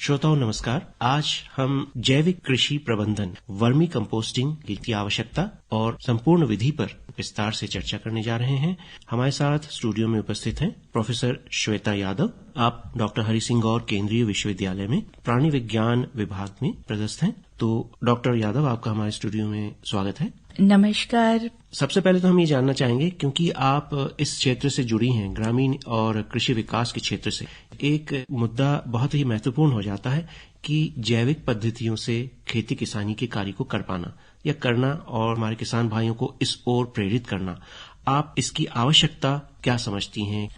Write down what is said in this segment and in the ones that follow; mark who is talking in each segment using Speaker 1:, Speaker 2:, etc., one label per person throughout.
Speaker 1: श्रोताओं नमस्कार। आज हम जैविक कृषि प्रबंधन वर्मी कंपोस्टिंग की आवश्यकता और संपूर्ण विधि पर विस्तार से चर्चा करने जा रहे हैं। हमारे साथ स्टूडियो में उपस्थित हैं प्रोफेसर श्वेता यादव। आप डॉक्टर हरि सिंह गौर केंद्रीय विश्वविद्यालय में प्राणी विज्ञान विभाग में पदस्थ हैं। तो डॉक्टर यादव, आपका हमारे स्टूडियो में स्वागत है।
Speaker 2: नमस्कार।
Speaker 1: सबसे पहले तो हम ये जानना चाहेंगे, क्योंकि आप इस क्षेत्र से जुड़ी हैं, ग्रामीण और कृषि विकास के क्षेत्र से, एक मुद्दा बहुत ही महत्वपूर्ण हो जाता है कि जैविक पद्धतियों से खेती किसानी के कार्य को कर पाना या करना और हमारे किसान भाइयों को इस ओर प्रेरित करना। आप इसकी आवश्यकता क्या समझती हैं?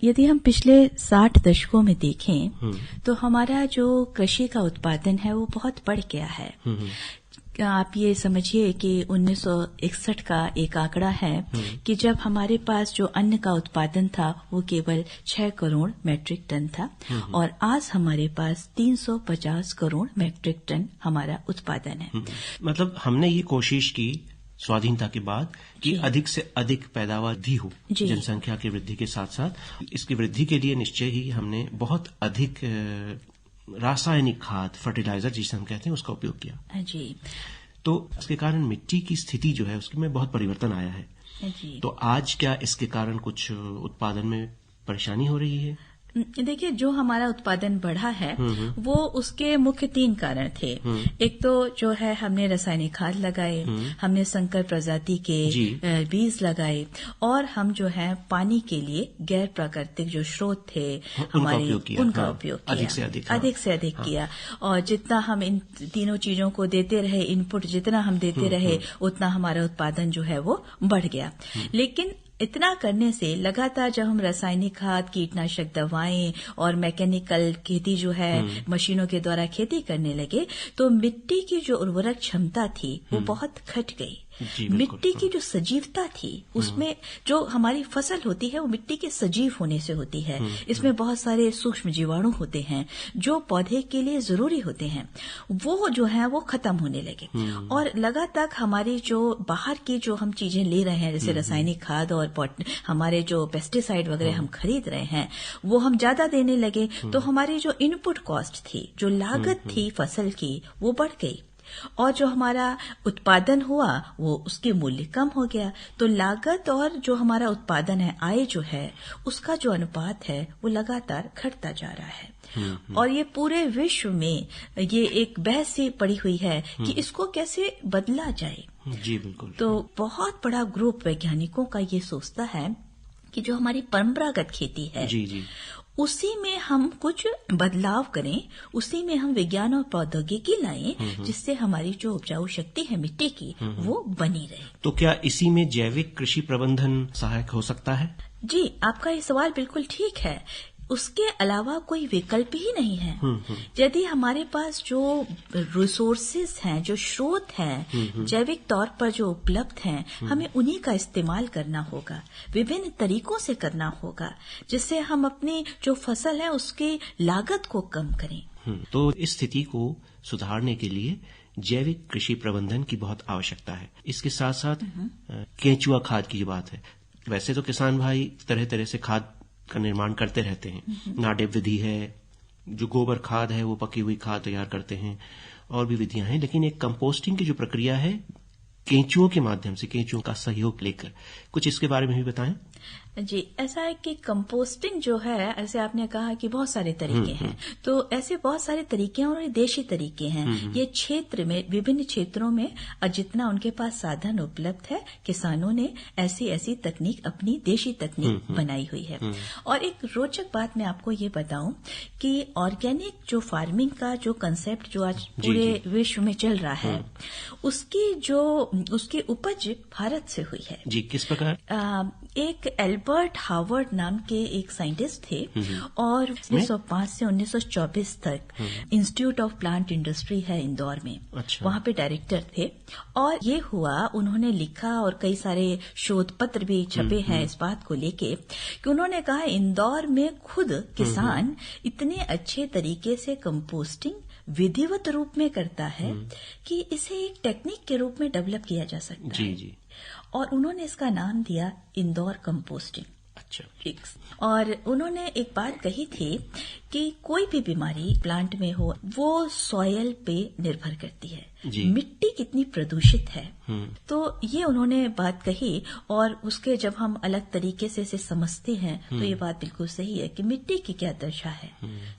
Speaker 2: यदि हम पिछले 60 दशकों में देखें तो हमारा जो कृषि का उत्पादन है वो बहुत बढ़ गया है। आप ये समझिए कि 1961 का एक आंकड़ा है कि जब हमारे पास जो अन्न का उत्पादन था वो केवल 6 करोड़ मैट्रिक टन था और आज हमारे पास 350 करोड़ मैट्रिक टन हमारा उत्पादन है।
Speaker 1: मतलब हमने ये कोशिश की स्वाधीनता के बाद कि अधिक से अधिक पैदावार भी हो, जनसंख्या की वृद्धि के साथ साथ इसकी वृद्धि के लिए निश्चय ही हमने बहुत अधिक रासायनिक खाद, फर्टिलाइजर जिसे हम कहते हैं, उसका उपयोग किया जी। तो इसके कारण मिट्टी की स्थिति जो है उसमें बहुत परिवर्तन आया है जी। तो आज क्या इसके कारण कुछ उत्पादन में परेशानी हो रही है?
Speaker 2: देखिए, जो हमारा उत्पादन बढ़ा है वो उसके मुख्य 3 कारण थे। एक तो जो है हमने रासायनिक खाद लगाए, हमने संकर प्रजाति के बीज लगाए और हम जो है पानी के लिए गैर प्राकृतिक जो स्रोत थे हमारे उनका उपयोग किया, अधिक से अधिक किया। और जितना हम इन तीनों चीजों को देते रहे, इनपुट जितना हम देते रहे, उतना हमारा उत्पादन जो है वो बढ़ गया। लेकिन इतना करने से लगातार जब हम रासायनिक खाद, कीटनाशक दवाएं और मैकेनिकल खेती जो है मशीनों के द्वारा खेती करने लगे तो मिट्टी की जो उर्वरक क्षमता थी वो बहुत घट गई। मिट्टी की जो सजीवता थी, उसमें जो हमारी फसल होती है वो मिट्टी के सजीव होने से होती है। इसमें बहुत सारे सूक्ष्म जीवाणु होते हैं जो पौधे के लिए जरूरी होते हैं, वो जो है वो खत्म होने लगे। और लगातार हमारी जो बाहर की जो हम चीजें ले रहे हैं, जैसे रासायनिक खाद और हमारे जो पेस्टिसाइड वगैरह हम खरीद रहे हैं, वो हम ज्यादा देने लगे तो हमारी जो इनपुट कॉस्ट थी, जो लागत थी फसल की, वो बढ़ गई और जो हमारा उत्पादन हुआ वो उसके मूल्य कम हो गया। तो लागत और जो हमारा उत्पादन है, आय जो है, उसका जो अनुपात है वो लगातार घटता जा रहा है। और ये पूरे विश्व में ये एक बहस सी पड़ी हुई है कि इसको कैसे बदला जाए।
Speaker 1: जी बिल्कुल।
Speaker 2: तो बहुत बड़ा ग्रुप वैज्ञानिकों का ये सोचता है कि जो हमारी परंपरागत खेती है जी, उसी में हम कुछ बदलाव करें, उसी में हम विज्ञान और प्रौद्योगिकी लाएं जिससे हमारी जो उपजाऊ शक्ति है मिट्टी की वो बनी रहे। तो
Speaker 1: क्या इसी में जैविक कृषि प्रबंधन सहायक हो सकता है?
Speaker 2: जी, आपका ये सवाल बिल्कुल ठीक है। उसके अलावा कोई विकल्प ही नहीं है। यदि हमारे पास जो रिसोर्सेज हैं, जो स्रोत हैं, जैविक तौर पर जो उपलब्ध हैं, हमें उन्हीं का इस्तेमाल करना होगा, विभिन्न तरीकों से करना होगा, जिससे हम अपनी जो फसल है उसकी लागत को कम करें।
Speaker 1: तो इस स्थिति को सुधारने के लिए जैविक कृषि प्रबंधन की बहुत आवश्यकता है। इसके साथ साथ केंचुआ खाद की बात है। वैसे तो किसान भाई तरह तरह से खाद का निर्माण करते रहते हैं। नाडेप विधि है, जो गोबर खाद है वो पकी हुई खाद तैयार करते हैं, और भी विधियां हैं। लेकिन एक कंपोस्टिंग की जो प्रक्रिया है, केंचुओं के माध्यम से, केंचुओं का सहयोग लेकर, कुछ इसके बारे में भी बताएं।
Speaker 2: जी, ऐसा है कि कंपोस्टिंग जो है, ऐसे आपने कहा कि बहुत सारे तरीके हैं, तो ऐसे बहुत सारे तरीके हैं और देशी तरीके हैं। ये क्षेत्र में, विभिन्न क्षेत्रों में जितना उनके पास साधन उपलब्ध है, किसानों ने ऐसी ऐसी तकनीक, अपनी देशी तकनीक बनाई हुई है। और एक रोचक बात मैं आपको ये बताऊं कि ऑर्गेनिक जो फार्मिंग का जो कंसेप्ट जो आज पूरे विश्व में चल रहा है, उसकी उपज भारत से हुई है।
Speaker 1: जी, किस प्रकार?
Speaker 2: एक एल्बर्ट हार्वर्ड नाम के एक साइंटिस्ट थे और 1905 से 1924 तक इंस्टीट्यूट ऑफ प्लांट इंडस्ट्री है इंदौर में। अच्छा। वहां पे डायरेक्टर थे और ये हुआ, उन्होंने लिखा और कई सारे शोध पत्र भी छपे हैं इस बात को लेके कि उन्होंने कहा इंदौर में खुद किसान इतने अच्छे तरीके से कंपोस्टिंग विधिवत रूप में करता है कि इसे एक टेक्निक के रूप में डेवलप किया जा सकता है। जी। और उन्होंने इसका नाम दिया इंदौर कंपोस्टिंग। अच्छा। और उन्होंने एक बात कही थी कि कोई भी बीमारी प्लांट में हो वो सॉयल पे निर्भर करती है। मिट्टी कितनी प्रदूषित है, तो ये उन्होंने बात कही और उसके जब हम अलग तरीके से इसे समझते हैं तो ये बात बिल्कुल सही है कि मिट्टी की क्या दशा है,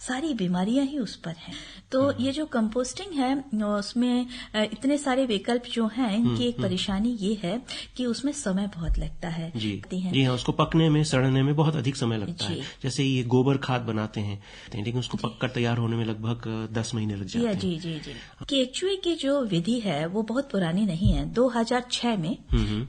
Speaker 2: सारी बीमारियां ही उस पर हैं। तो ये जो कंपोस्टिंग है उसमें इतने सारे विकल्प जो हैं, इनकी एक परेशानी ये है कि उसमें समय बहुत लगता है।
Speaker 1: जी हाँ, उसको पकने में सड़ने में बहुत अधिक समय लगता है। जैसे ये गोबर खाद बनाते हैं लेकिन उसको पककर तैयार होने में लगभग 10 महीने लग जाते हैं।
Speaker 2: जी। केचुए की जो विधि है वो बहुत पुरानी नहीं है, 2006 में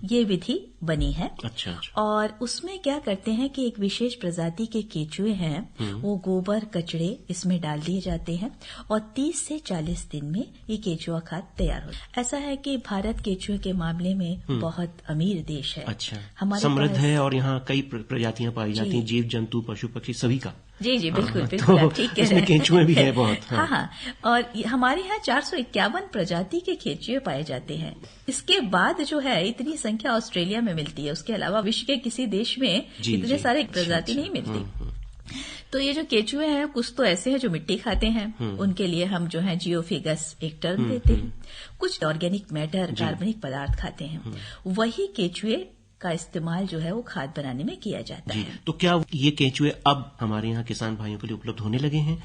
Speaker 2: ये विधि बनी है।
Speaker 1: अच्छा।
Speaker 2: और उसमें क्या करते हैं कि एक विशेष प्रजाति के केचुए हैं, वो गोबर कचड़े इसमें डाल दिए जाते हैं और 30 से 40 दिन में ये केचुआ खाद तैयार हो। ऐसा है कि भारत केचुए के मामले में बहुत अमीर देश है।
Speaker 1: अच्छा, समृद्ध है और यहाँ कई प्रजातियां पाई जाती हैं, जीव जंतु पशु पक्षी सभी का।
Speaker 2: जी बिल्कुल आप ठीक कह रहे हैं।
Speaker 1: केचुए भी है बहुत।
Speaker 2: हाँ। और हमारे यहाँ 451 प्रजाति के केचुए पाए जाते हैं। इसके बाद जो है इतनी संख्या ऑस्ट्रेलिया में मिलती है, उसके अलावा विश्व के किसी देश में इतने सारे प्रजाति नहीं मिलती। तो ये जो केचुए हैं कुछ तो ऐसे हैं जो मिट्टी खाते हैं, उनके लिए हम जो है जियोफिगस एक टर्म देते हैं। कुछ ऑर्गेनिक मैटर कार्बनिक पदार्थ खाते हैं। वही केचुए का इस्तेमाल जो है वो खाद बनाने में किया जाता है।
Speaker 1: तो क्या ये केचुए अब हमारे यहाँ किसान भाइयों के लिए उपलब्ध होने लगे हैं?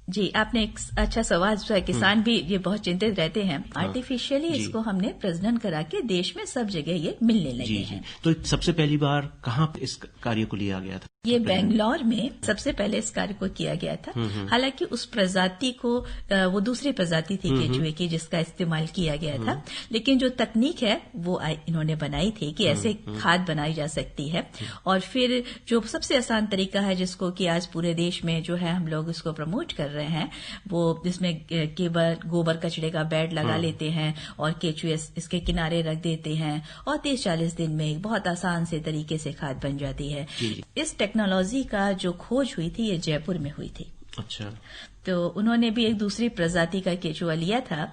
Speaker 2: जी, आपने एक अच्छा सवाल जो है, किसान भी ये बहुत चिंतित रहते हैं। आर्टिफिशियली इसको हमने प्रजनन करा के देश में सब जगह ये मिलने लगे हैं।
Speaker 1: तो सबसे पहली बार कहाँ इस कार्य को लिया गया था?
Speaker 2: ये बेंगलोर में सबसे पहले इस कार्य को किया गया था। हालांकि उस प्रजाति को वो दूसरी प्रजाति थी केचुए की जिसका इस्तेमाल किया गया था, लेकिन जो तकनीक है वो इन्होंने बनाई थी कि ऐसे खाद बनाई जा सकती है। और फिर जो सबसे आसान तरीका है जिसको कि आज पूरे देश में जो है हम लोग इसको प्रमोट कर रहे हैं, वो जिसमें केवल गोबर कचड़े का बेड लगा लेते हैं और केचुए इसके किनारे रख देते हैं और 30-40 दिन में एक बहुत आसान से तरीके से खाद बन जाती है। इस टेक्नोलॉजी का जो खोज हुई थी ये जयपुर में हुई थी।
Speaker 1: अच्छा।
Speaker 2: तो उन्होंने भी एक दूसरी प्रजाति का केचुआ लिया था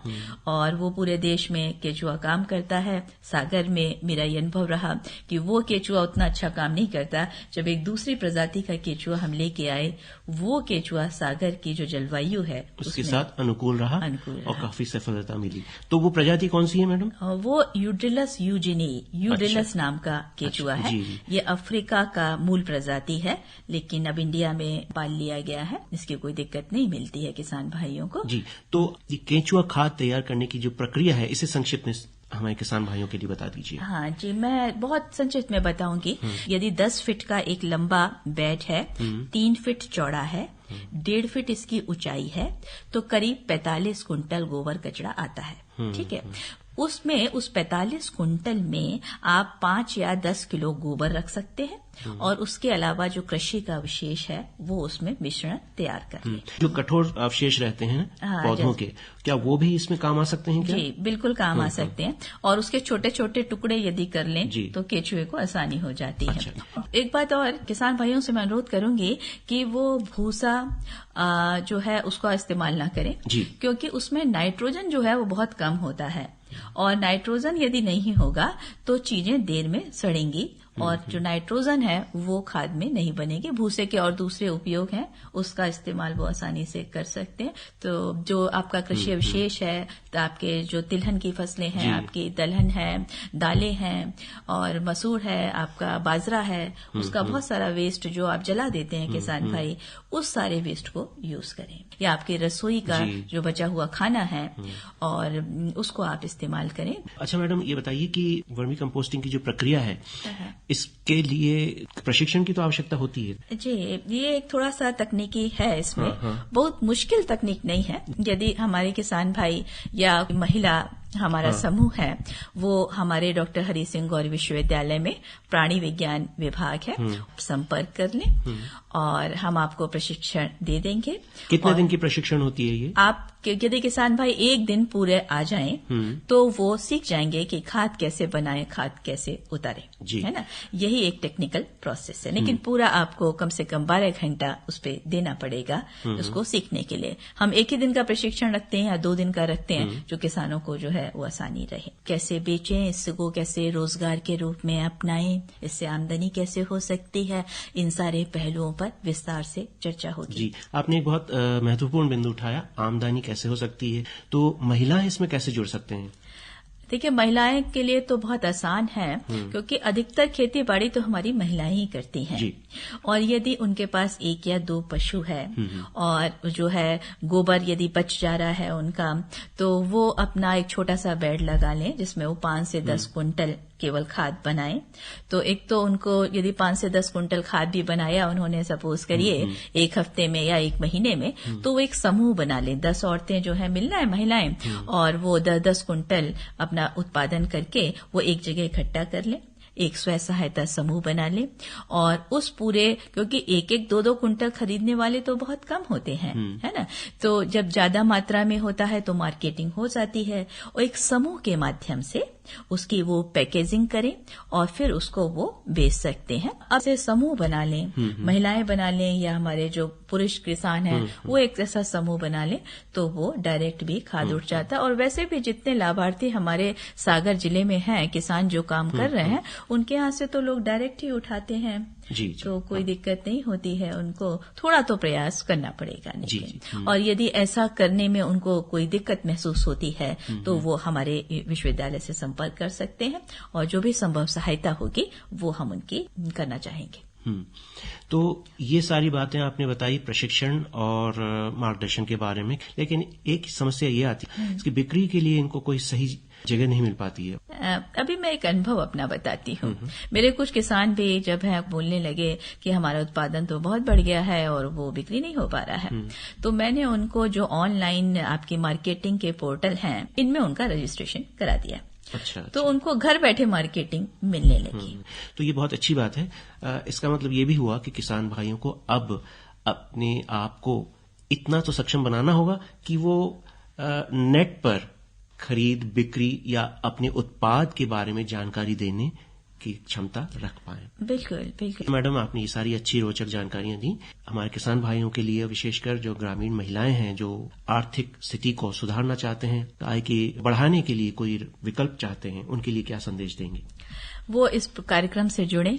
Speaker 2: और वो पूरे देश में केचुआ काम करता है। सागर में मेरा ये अनुभव रहा कि वो केचुआ उतना अच्छा काम नहीं करता। जब एक दूसरी प्रजाति का केचुआ हम लेके आए, वो केचुआ सागर की जो जलवायु है
Speaker 1: उसके साथ अनुकूल रहा और काफी सफलता मिली। तो वो प्रजाति कौन सी है मैडम?
Speaker 2: वो यूड्रिलस यूड्रिलस नाम का केचुआ है। ये अफ्रीका का मूल प्रजाति है, लेकिन अब इंडिया में पाल लिया गया है। इसकी कोई दिक्कत नहीं मिलती है किसान भाइयों को।
Speaker 1: जी, तो ये केचुआ खाद तैयार करने की जो प्रक्रिया है इसे संक्षिप्त में हमारे किसान भाइयों के लिए बता दीजिए।
Speaker 2: हाँ जी, मैं बहुत संक्षिप्त में बताऊंगी। यदि 10 फीट का एक लंबा बेड है, 3 फीट चौड़ा है, 1.5 फीट इसकी ऊंचाई है, तो करीब 45 कुंटल गोबर कचरा आता है। ठीक है, उसमें उस 45 कुंटल में आप 5 या 10 किलो गोबर रख सकते हैं और उसके अलावा जो कृषि का अवशेष है वो उसमें मिश्रण तैयार कर लें।
Speaker 1: जो कठोर अवशेष रहते हैं पौधों के, क्या वो भी इसमें काम आ सकते हैं क्या?
Speaker 2: जी बिल्कुल काम आ सकते हैं और उसके छोटे छोटे टुकड़े यदि कर लें तो केचुए को आसानी हो जाती है। एक बात और किसान भाइयों से मैं अनुरोध करूंगी कि वो भूसा जो है उसका इस्तेमाल ना करें, क्योंकि उसमें नाइट्रोजन जो है वो बहुत कम होता है और नाइट्रोजन यदि नहीं होगा तो चीजें देर में सड़ेंगी और जो नाइट्रोजन है वो खाद में नहीं बनेगी। भूसे के और दूसरे उपयोग हैं, उसका इस्तेमाल वो आसानी से कर सकते हैं। तो जो आपका कृषि अवशेष है, तो आपके जो तिलहन की फसलें हैं, आपकी दलहन है, दालें हैं और मसूर है, आपका बाजरा है, उसका बहुत सारा वेस्ट जो आप जला देते हैं किसान भाई, उस सारे वेस्ट को यूज करें। या आपकी रसोई का जो बचा हुआ खाना है और उसको आप इस्तेमाल करें।
Speaker 1: अच्छा मैडम, ये बताइए कि वर्मी कंपोस्टिंग की जो प्रक्रिया है इसके लिए प्रशिक्षण की तो आवश्यकता होती है?
Speaker 2: जी, ये एक थोड़ा सा तकनीकी है, इसमें बहुत मुश्किल तकनीक नहीं है। यदि हमारे किसान भाई या महिला हमारा समूह है वो हमारे डॉक्टर हरि सिंह गौरी विश्वविद्यालय में प्राणी विज्ञान विभाग है, संपर्क कर लें और हम आपको प्रशिक्षण दे देंगे।
Speaker 1: कितने दिन की प्रशिक्षण होती है ये?
Speaker 2: आप यदि किसान भाई एक दिन पूरे आ जाएं तो वो सीख जाएंगे कि खाद कैसे बनाएं, खाद कैसे उतारें, है ना। यही एक टेक्निकल प्रोसेस है, लेकिन पूरा आपको कम से कम 12 घंटा उस पर देना पड़ेगा उसको सीखने के लिए। हम एक ही दिन का प्रशिक्षण रखते हैं या 2 दिन का रखते हैं, जो किसानों को जो है है वो आसानी रहे। कैसे बेचें, इसको कैसे रोजगार के रूप में अपनाएं, इससे आमदनी कैसे हो सकती है, इन सारे पहलुओं पर विस्तार से चर्चा होगी।
Speaker 1: जी, आपने एक बहुत महत्वपूर्ण बिंदु उठाया, आमदनी कैसे हो सकती है। तो महिलाएं इसमें कैसे जुड़ सकते हैं?
Speaker 2: देखिए, महिलाएं के लिए तो बहुत आसान है, क्योंकि अधिकतर खेती बाड़ी तो हमारी महिलाएं ही करती हैं।
Speaker 1: जी।
Speaker 2: और यदि उनके पास 1 या 2 पशु है और जो है गोबर यदि बच जा रहा है उनका, तो वो अपना एक छोटा सा बेड लगा लें जिसमें वो 5 से 10 कुंटल केवल खाद बनाएं। तो एक तो उनको यदि 5 से 10 कुंटल खाद भी बनाया उन्होंने, सपोज करिए 1 हफ्ते में या 1 महीने में, तो वो एक समूह बना लें। 10 औरतें जो है मिलना है महिलाएं, और वो 10 कुंटल अपना उत्पादन करके वो एक जगह इकट्ठा कर लें, एक स्वयं सहायता समूह बना ले, और उस पूरे, क्योंकि 1-1, 2-2 कुंटल खरीदने वाले तो बहुत कम होते हैं, है ना। तो जब ज्यादा मात्रा में होता है तो मार्केटिंग हो जाती है, और एक समूह के माध्यम से उसकी वो पैकेजिंग करें और फिर उसको वो बेच सकते हैं। अब से समूह बना लें, महिलाएं बना लें या हमारे जो पुरुष किसान हैं वो एक ऐसा समूह बना लें, तो वो डायरेक्ट भी खाद उठ जाता है। और वैसे भी जितने लाभार्थी हमारे सागर जिले में हैं, किसान जो काम कर रहे हैं, उनके यहाँ से तो लोग डायरेक्ट ही उठाते हैं।
Speaker 1: जी,
Speaker 2: तो कोई दिक्कत नहीं होती है, उनको थोड़ा तो प्रयास करना पड़ेगा। लेकिन और यदि ऐसा करने में उनको कोई दिक्कत महसूस होती है तो वो हमारे विश्वविद्यालय से संपर्क कर सकते हैं, और जो भी संभव सहायता होगी वो हम उनकी करना चाहेंगे।
Speaker 1: तो ये सारी बातें आपने बताई प्रशिक्षण और मार्गदर्शन के बारे में, लेकिन एक समस्या ये आती है इसकी बिक्री के लिए इनको कोई सही जगह नहीं मिल पाती है।
Speaker 2: अभी मैं एक अनुभव अपना बताती हूँ। मेरे कुछ किसान भी जब है बोलने लगे कि हमारा उत्पादन तो बहुत बढ़ गया है और वो बिक्री नहीं हो पा रहा है, तो मैंने उनको जो ऑनलाइन आपकी मार्केटिंग के पोर्टल हैं इनमें उनका रजिस्ट्रेशन करा दिया।
Speaker 1: अच्छा।
Speaker 2: तो उनको घर बैठे मार्केटिंग मिलने लगी।
Speaker 1: तो ये बहुत अच्छी बात है। इसका मतलब ये भी हुआ कि किसान भाइयों को अब अपने आप को इतना तो सक्षम बनाना होगा कि वो नेट पर खरीद बिक्री या अपने उत्पाद के बारे में जानकारी देने की क्षमता रख पाए।
Speaker 2: बिल्कुल बिल्कुल।
Speaker 1: मैडम, आपने ये सारी अच्छी रोचक जानकारियां दी। हमारे किसान भाइयों के लिए, विशेषकर जो ग्रामीण महिलाएं हैं जो आर्थिक स्थिति को सुधारना चाहते हैं, आय की बढ़ाने के लिए कोई विकल्प चाहते हैं, उनके लिए क्या संदेश देंगे?
Speaker 2: वो इस कार्यक्रम से जुड़े,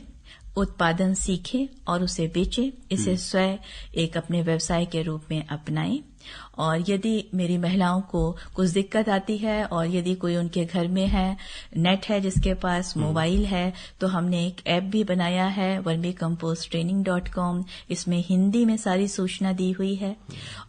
Speaker 2: उत्पादन सीखें और उसे बेचें, इसे स्वयं एक अपने व्यवसाय के रूप में अपनाएं। और यदि मेरी महिलाओं को कुछ दिक्कत आती है और यदि कोई उनके घर में है, नेट है, जिसके पास मोबाइल है, तो हमने एक ऐप भी बनाया है vermicompostraining.com। इसमें हिंदी में सारी सूचना दी हुई है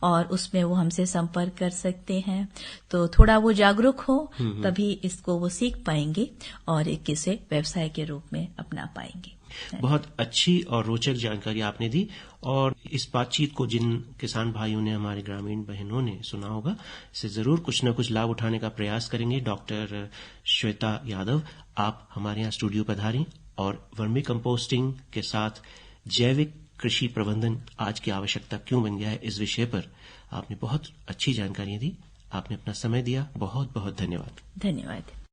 Speaker 2: और उसमें वो हमसे संपर्क कर सकते हैं। तो थोड़ा वो जागरूक हो, तभी इसको वो सीख पाएंगे और एक इसे व्यवसाय के रूप में अपना पाएंगे।
Speaker 1: बहुत अच्छी और रोचक जानकारी आपने दी, और इस बातचीत को जिन किसान भाइयों ने, हमारे ग्रामीण बहनों ने सुना होगा, इससे जरूर कुछ न कुछ लाभ उठाने का प्रयास करेंगे। डॉक्टर श्वेता यादव, आप हमारे यहाँ स्टूडियो पधारें और वर्मी कंपोस्टिंग के साथ जैविक कृषि प्रबंधन आज की आवश्यकता क्यों बन गया है, इस विषय पर आपने बहुत अच्छी जानकारियां दी। आपने अपना समय दिया, बहुत बहुत धन्यवाद।
Speaker 2: धन्यवाद।